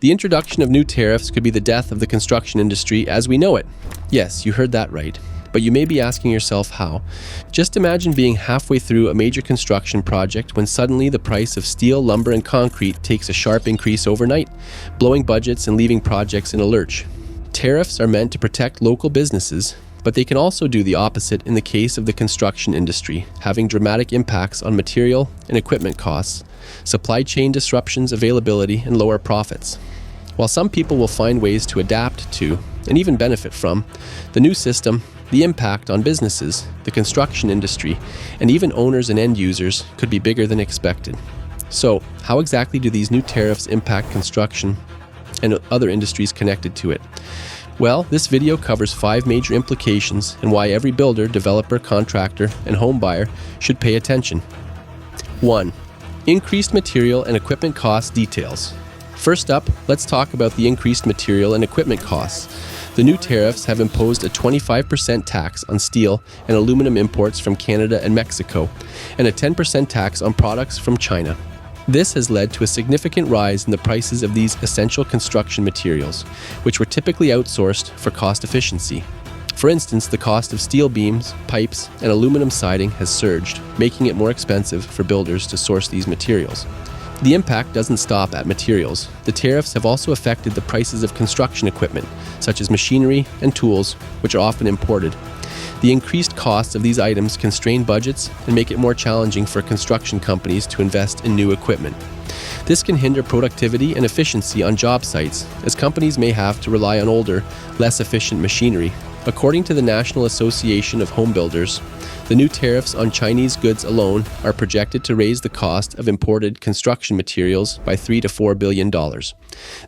The introduction of new tariffs could be the death of the construction industry as we know it. Yes, you heard that right. But you may be asking yourself how. Just imagine being halfway through a major construction project when suddenly the price of steel, lumber, and concrete takes a sharp increase overnight, blowing budgets and leaving projects in a lurch. Tariffs are meant to protect local businesses, but they can also do the opposite in the case of the construction industry, having dramatic impacts on material and equipment costs, supply chain disruptions, availability, and lower profits. While some people will find ways to adapt to, and even benefit from, the new system, the impact on businesses, the construction industry, and even owners and end users could be bigger than expected. So, how exactly do these new tariffs impact construction and other industries connected to it? Well, this video covers 5 major implications and why every builder, developer, contractor, and home buyer should pay attention. 1. Increased material and equipment cost details. First up, let's talk about the increased material and equipment costs. The new tariffs have imposed a 25% tax on steel and aluminum imports from Canada and Mexico, and a 10% tax on products from China. This has led to a significant rise in the prices of these essential construction materials, which were typically outsourced for cost efficiency. For instance, the cost of steel beams, pipes, and aluminum siding has surged, making it more expensive for builders to source these materials. The impact doesn't stop at materials. The tariffs have also affected the prices of construction equipment, such as machinery and tools, which are often imported. The increased costs of these items can strain budgets and make it more challenging for construction companies to invest in new equipment. This can hinder productivity and efficiency on job sites, as companies may have to rely on older, less efficient machinery. According to the National Association of Home Builders, the new tariffs on Chinese goods alone are projected to raise the cost of imported construction materials by $3 to $4 billion.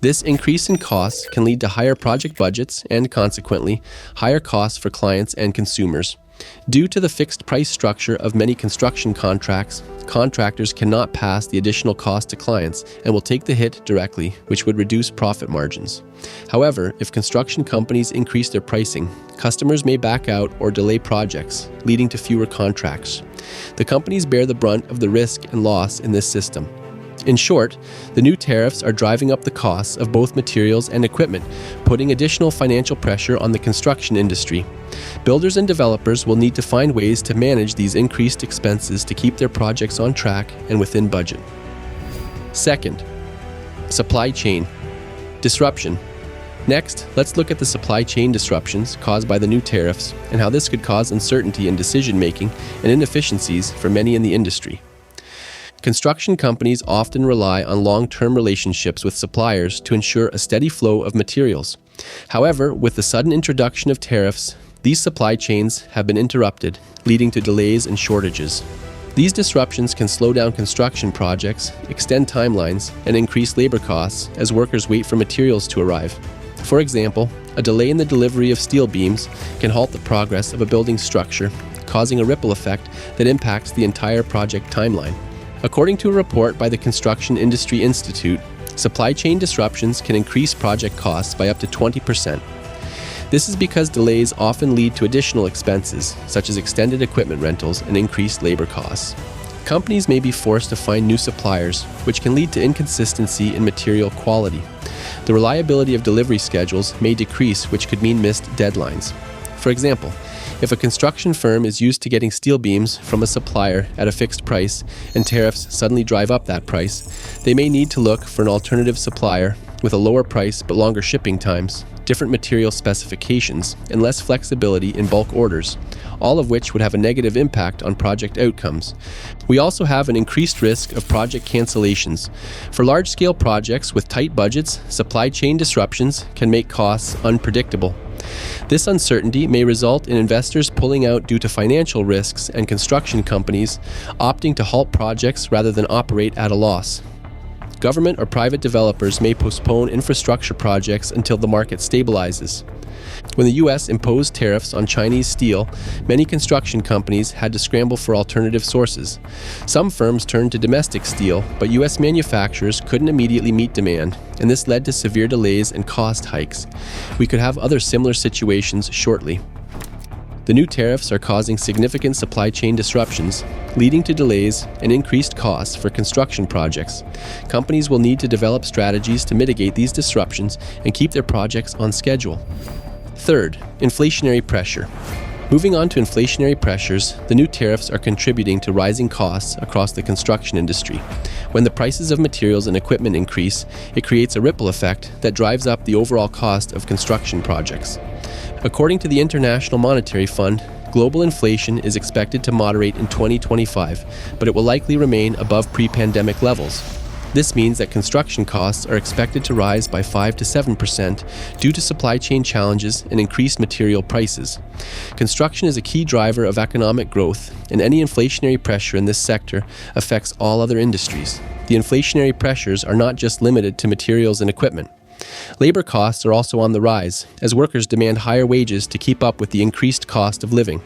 This increase in costs can lead to higher project budgets and, consequently, higher costs for clients and consumers. Due to the fixed price structure of many construction contracts, contractors cannot pass the additional cost to clients and will take the hit directly, which would reduce profit margins. However, if construction companies increase their pricing, customers may back out or delay projects, leading to fewer contracts. The companies bear the brunt of the risk and loss in this system. In short, the new tariffs are driving up the costs of both materials and equipment, putting additional financial pressure on the construction industry. Builders and developers will need to find ways to manage these increased expenses to keep their projects on track and within budget. Second, supply chain disruption. Next, let's look at the supply chain disruptions caused by the new tariffs and how this could cause uncertainty in decision-making and inefficiencies for many in the industry. Construction companies often rely on long-term relationships with suppliers to ensure a steady flow of materials. However, with the sudden introduction of tariffs, these supply chains have been interrupted, leading to delays and shortages. These disruptions can slow down construction projects, extend timelines, and increase labor costs as workers wait for materials to arrive. For example, a delay in the delivery of steel beams can halt the progress of a building structure, causing a ripple effect that impacts the entire project timeline. According to a report by the Construction Industry Institute, supply chain disruptions can increase project costs by up to 20%. This is because delays often lead to additional expenses, such as extended equipment rentals and increased labor costs. Companies may be forced to find new suppliers, which can lead to inconsistency in material quality. The reliability of delivery schedules may decrease, which could mean missed deadlines. For example, if a construction firm is used to getting steel beams from a supplier at a fixed price and tariffs suddenly drive up that price, they may need to look for an alternative supplier with a lower price but longer shipping times, different material specifications, and less flexibility in bulk orders, all of which would have a negative impact on project outcomes. We also have an increased risk of project cancellations. For large-scale projects with tight budgets, supply chain disruptions can make costs unpredictable. This uncertainty may result in investors pulling out due to financial risks and construction companies opting to halt projects rather than operate at a loss. Government or private developers may postpone infrastructure projects until the market stabilizes. When the U.S. imposed tariffs on Chinese steel, many construction companies had to scramble for alternative sources. Some firms turned to domestic steel, but U.S. manufacturers couldn't immediately meet demand, and this led to severe delays and cost hikes. We could have other similar situations shortly. The new tariffs are causing significant supply chain disruptions, leading to delays and increased costs for construction projects. Companies will need to develop strategies to mitigate these disruptions and keep their projects on schedule. Third, inflationary pressure. Moving on to inflationary pressures, the new tariffs are contributing to rising costs across the construction industry. When the prices of materials and equipment increase, it creates a ripple effect that drives up the overall cost of construction projects. According to the International Monetary Fund, global inflation is expected to moderate in 2025, but it will likely remain above pre-pandemic levels. This means that construction costs are expected to rise by 5 to 7% due to supply chain challenges and increased material prices. Construction is a key driver of economic growth, and any inflationary pressure in this sector affects all other industries. The inflationary pressures are not just limited to materials and equipment. Labor costs are also on the rise, as workers demand higher wages to keep up with the increased cost of living.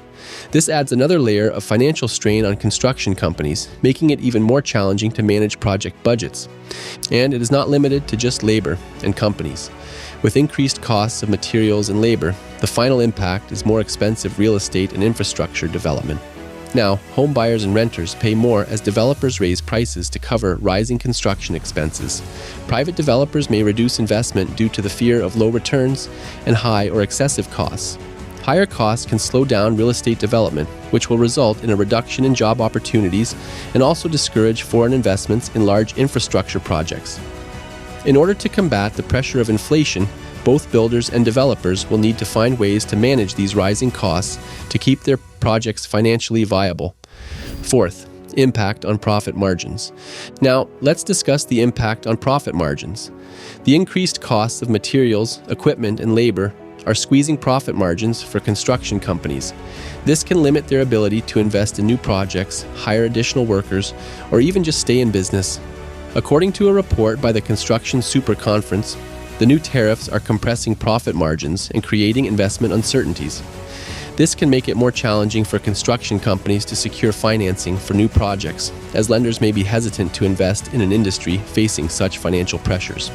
This adds another layer of financial strain on construction companies, making it even more challenging to manage project budgets. And it is not limited to just labor and companies. With increased costs of materials and labor, the final impact is more expensive real estate and infrastructure development. Now, home buyers and renters pay more as developers raise prices to cover rising construction expenses. Private developers may reduce investment due to the fear of low returns and high or excessive costs. Higher costs can slow down real estate development, which will result in a reduction in job opportunities and also discourage foreign investments in large infrastructure projects. In order to combat the pressure of inflation, both builders and developers will need to find ways to manage these rising costs to keep their projects financially viable. Fourth, impact on profit margins. Now, let's discuss the impact on profit margins. The increased costs of materials, equipment, and labor are squeezing profit margins for construction companies. This can limit their ability to invest in new projects, hire additional workers, or even just stay in business. According to a report by the Construction Super Conference, the new tariffs are compressing profit margins and creating investment uncertainties. This can make it more challenging for construction companies to secure financing for new projects, as lenders may be hesitant to invest in an industry facing such financial pressures.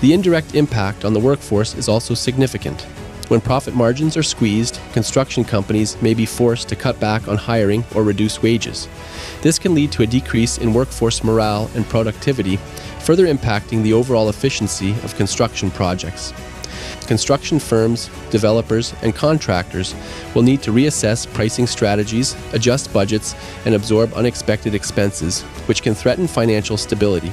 The indirect impact on the workforce is also significant. When profit margins are squeezed, construction companies may be forced to cut back on hiring or reduce wages. This can lead to a decrease in workforce morale and productivity, further impacting the overall efficiency of construction projects. Construction firms, developers, and contractors will need to reassess pricing strategies, adjust budgets, and absorb unexpected expenses, which can threaten financial stability.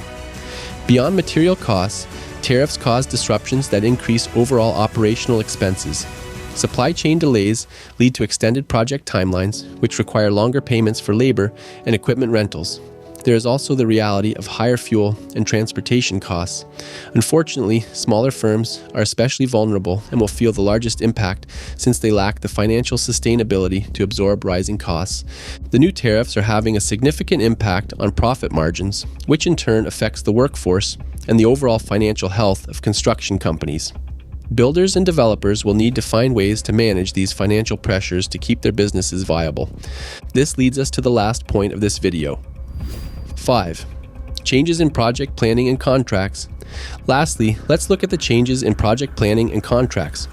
Beyond material costs, tariffs cause disruptions that increase overall operational expenses. Supply chain delays lead to extended project timelines, which require longer payments for labor and equipment rentals. There is also the reality of higher fuel and transportation costs. Unfortunately, smaller firms are especially vulnerable and will feel the largest impact since they lack the financial sustainability to absorb rising costs. The new tariffs are having a significant impact on profit margins, which in turn affects the workforce and the overall financial health of construction companies. Builders and developers will need to find ways to manage these financial pressures to keep their businesses viable. This leads us to the last point of this video. 5. Changes in project planning and contracts. Lastly, let's look at the changes in project planning and contracts.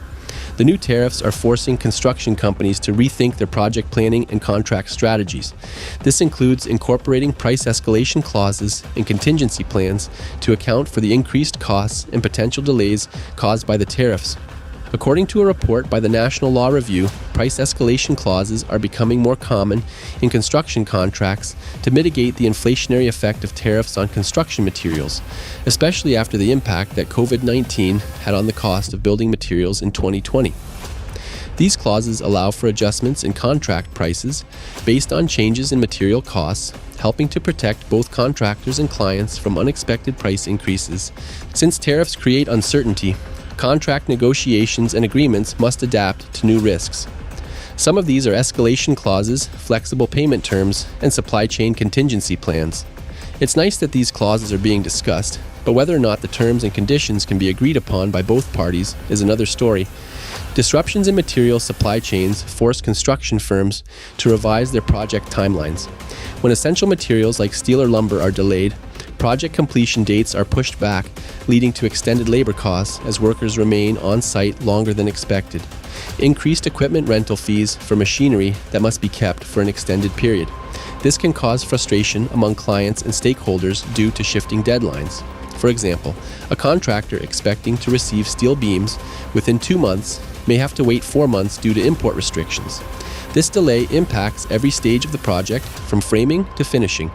The new tariffs are forcing construction companies to rethink their project planning and contract strategies. This includes incorporating price escalation clauses and contingency plans to account for the increased costs and potential delays caused by the tariffs. According to a report by the National Law Review, price escalation clauses are becoming more common in construction contracts to mitigate the inflationary effect of tariffs on construction materials, especially after the impact that COVID-19 had on the cost of building materials in 2020. These clauses allow for adjustments in contract prices based on changes in material costs, helping to protect both contractors and clients from unexpected price increases. Since tariffs create uncertainty, contract negotiations and agreements must adapt to new risks. Some of these are escalation clauses, flexible payment terms, and supply chain contingency plans. It's nice that these clauses are being discussed, but whether or not the terms and conditions can be agreed upon by both parties is another story. Disruptions in material supply chains force construction firms to revise their project timelines. When essential materials like steel or lumber are delayed, Project completion dates are pushed back, leading to extended labor costs as workers remain on site longer than expected. Increased equipment rental fees for machinery that must be kept for an extended period. This can cause frustration among clients and stakeholders due to shifting deadlines. For example, a contractor expecting to receive steel beams within 2 months may have to wait 4 months due to import restrictions. This delay impacts every stage of the project, from framing to finishing.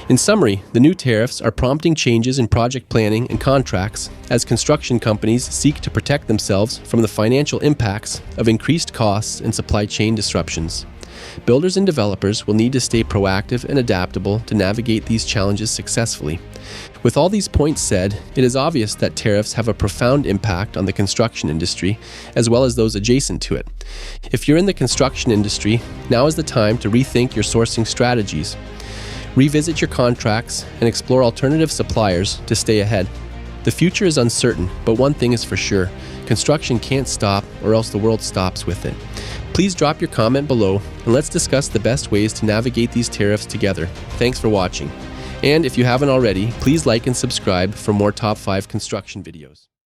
In summary, the new tariffs are prompting changes in project planning and contracts as construction companies seek to protect themselves from the financial impacts of increased costs and supply chain disruptions. Builders and developers will need to stay proactive and adaptable to navigate these challenges successfully. With all these points said, it is obvious that tariffs have a profound impact on the construction industry, as well as those adjacent to it. If you're in the construction industry, now is the time to rethink your sourcing strategies. Revisit your contracts and explore alternative suppliers to stay ahead. The future is uncertain, but one thing is for sure: construction can't stop, or else the world stops with it. Please drop your comment below and let's discuss the best ways to navigate these tariffs together. Thanks for watching. And if you haven't already, please like and subscribe for more top 5 construction videos.